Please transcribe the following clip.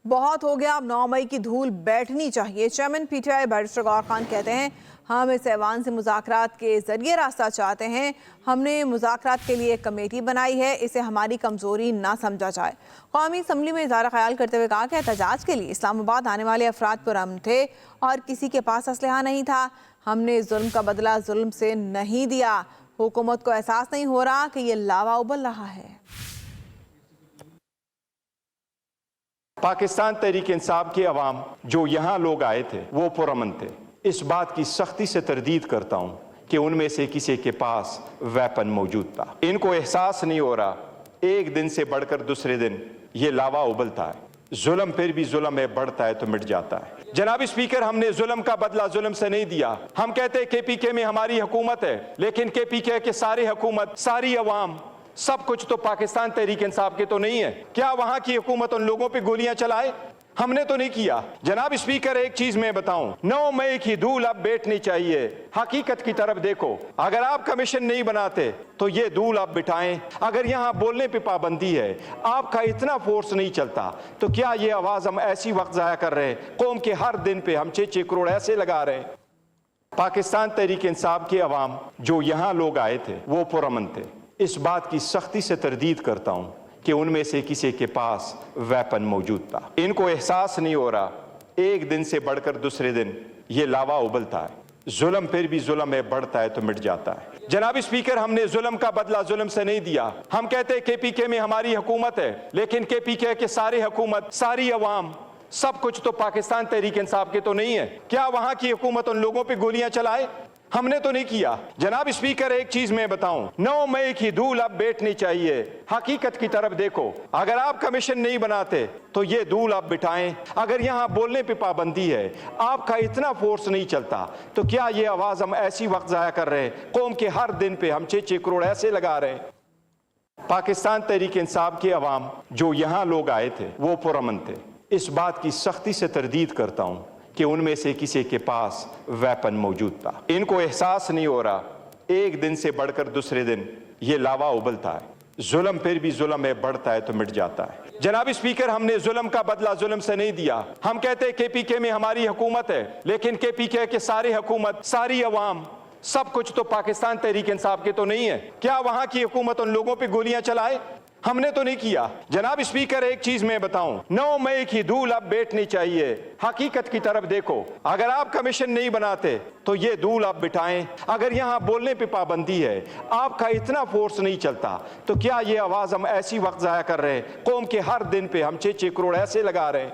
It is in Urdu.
بہت ہو گیا، اب 9 مئی کی دھول بیٹھنی چاہیے۔ Chairman P T I barrister غور خان کہتے ہیں ہم اس ایوان سے مذاکرات کے ذریعے راستہ چاہتے ہیں۔ ہم نے مذاکرات کے لیے ایک کمیٹی بنائی ہے، اسے ہماری کمزوری نہ سمجھا جائے۔ قومی اسمبلی میں اظہار خیال کرتے ہوئے کہا کہ احتجاج کے لیے اسلام آباد آنے والے افراد پرامن تھے اور کسی کے پاس اسلحہ نہیں تھا۔ ہم نے ظلم کا بدلہ ظلم سے نہیں دیا۔ حکومت کو احساس نہیں ہو رہا کہ یہ لاوا ابل رہا ہے۔ پاکستان تحریک انصاف کے عوام جو یہاں لوگ آئے تھے وہ پرامن تھے۔ اس بات کی سختی سے تردید کرتا ہوں کہ ان میں سے کسی کے پاس ویپن موجود تھا۔ ان کو احساس نہیں ہو رہا ایک دن سے بڑھ کر دوسرے دن یہ لاوا ابلتا ہے۔ ظلم پھر بھی ظلم ہے، بڑھتا ہے تو مٹ جاتا ہے۔ جناب اسپیکر، ہم نے ظلم کا بدلہ ظلم سے نہیں دیا۔ ہم کہتے ہیں کے پی کے میں ہماری حکومت ہے، لیکن کے پی کے سارے حکومت، ساری عوام، سب کچھ تو پاکستان تحریک انصاف کے تو نہیں ہے۔ کیا وہاں کی حکومت ان لوگوں پہ گولیاں چلائے؟ ہم نے تو نہیں کیا۔ جناب اسپیکر، ایک چیز میں بتاؤں، 9 مئی کی دھول اب بیٹھنی چاہیے۔ حقیقت کی طرف دیکھو، اگر آپ کمیشن نہیں بناتے تو یہ دھول آپ بٹھائیں۔ اگر یہاں بولنے پہ پابندی ہے، آپ کا اتنا فورس نہیں چلتا، تو کیا یہ آواز ہم ایسی وقت ضائع کر رہے ہیں؟ قوم کے ہر دن پہ ہم 6 کروڑ ایسے لگا رہے ہیں۔ پاکستان تحریک انصاف کے عوام جو یہاں لوگ آئے تھے وہ پرامن تھے۔ اس بات کی سختی سے تردید کرتا ہوں کہ ان میں سے کسی کے پاس ویپن موجود تھا۔ ان کو احساس نہیں ہو رہا ایک دن سے بڑھ کر دوسرے دن یہ لاوا ابلتا ہے۔ ظلم پھر بھی ظلم ہے، بڑھتا ہے تو مٹ جاتا ہے۔ جناب اسپیکر، ہم نے ظلم کا بدلہ ظلم سے نہیں دیا۔ ہم کہتے ہیں کے پی کے میں ہماری حکومت ہے، لیکن کے پی کے سارے حکومت، ساری عوام، سب کچھ تو پاکستان تحریک انصاف کے تو نہیں ہے۔ کیا وہاں کی حکومت ان لوگوں پہ گولیاں چلائے؟ ہم نے تو نہیں کیا۔ جناب اسپیکر، ایک چیز میں بتاؤں، 9 مئی کی دھول اب بیٹھنی چاہیے۔ حقیقت کی طرف دیکھو، اگر آپ کمیشن نہیں بناتے تو یہ دھول آپ بٹھائیں۔ اگر یہاں بولنے پہ پابندی ہے، آپ کا اتنا فورس نہیں چلتا، تو کیا یہ آواز ہم ایسی وقت ضائع کر رہے ہیں؟ قوم کے ہر دن پہ ہم 6 کروڑ ایسے لگا رہے ہیں۔ پاکستان تحریک انصاف کے عوام جو یہاں لوگ آئے تھے وہ پرامن تھے۔ اس بات کی سختی سے تردید کرتا ہوں کہ ان میں سے کسی کے پاس ویپن موجود تھا۔ ان کو احساس نہیں ہو رہا ایک دن سے بڑھ کر دوسرے دن یہ لاوا ابلتا ہے۔ ظلم پھر بھی ظلم ہے، بڑھتا ہے تو مٹ جاتا ہے۔ جناب اسپیکر، ہم نے ظلم کا بدلہ ظلم سے نہیں دیا۔ ہم کہتے ہیں کے پی کے میں ہماری حکومت ہے، لیکن کے پی کے سارے حکومت، ساری عوام، سب کچھ تو پاکستان تحریک انصاف کے تو نہیں ہے۔ کیا وہاں کی حکومت ان لوگوں پہ گولیاں چلائے؟ ہم نے تو نہیں کیا۔ جناب اسپیکر، ایک چیز میں بتاؤں، 9 مئی کی دھول اب بیٹھنی چاہیے۔ حقیقت کی طرف دیکھو، اگر آپ کمیشن نہیں بناتے تو یہ دھول آپ بٹھائیں۔ اگر یہاں بولنے پہ پابندی ہے، آپ کا اتنا فورس نہیں چلتا، تو کیا یہ آواز ہم ایسی وقت ضائع کر رہے ہیں؟ قوم کے ہر دن پہ ہم 6 کروڑ ایسے لگا رہے ہیں۔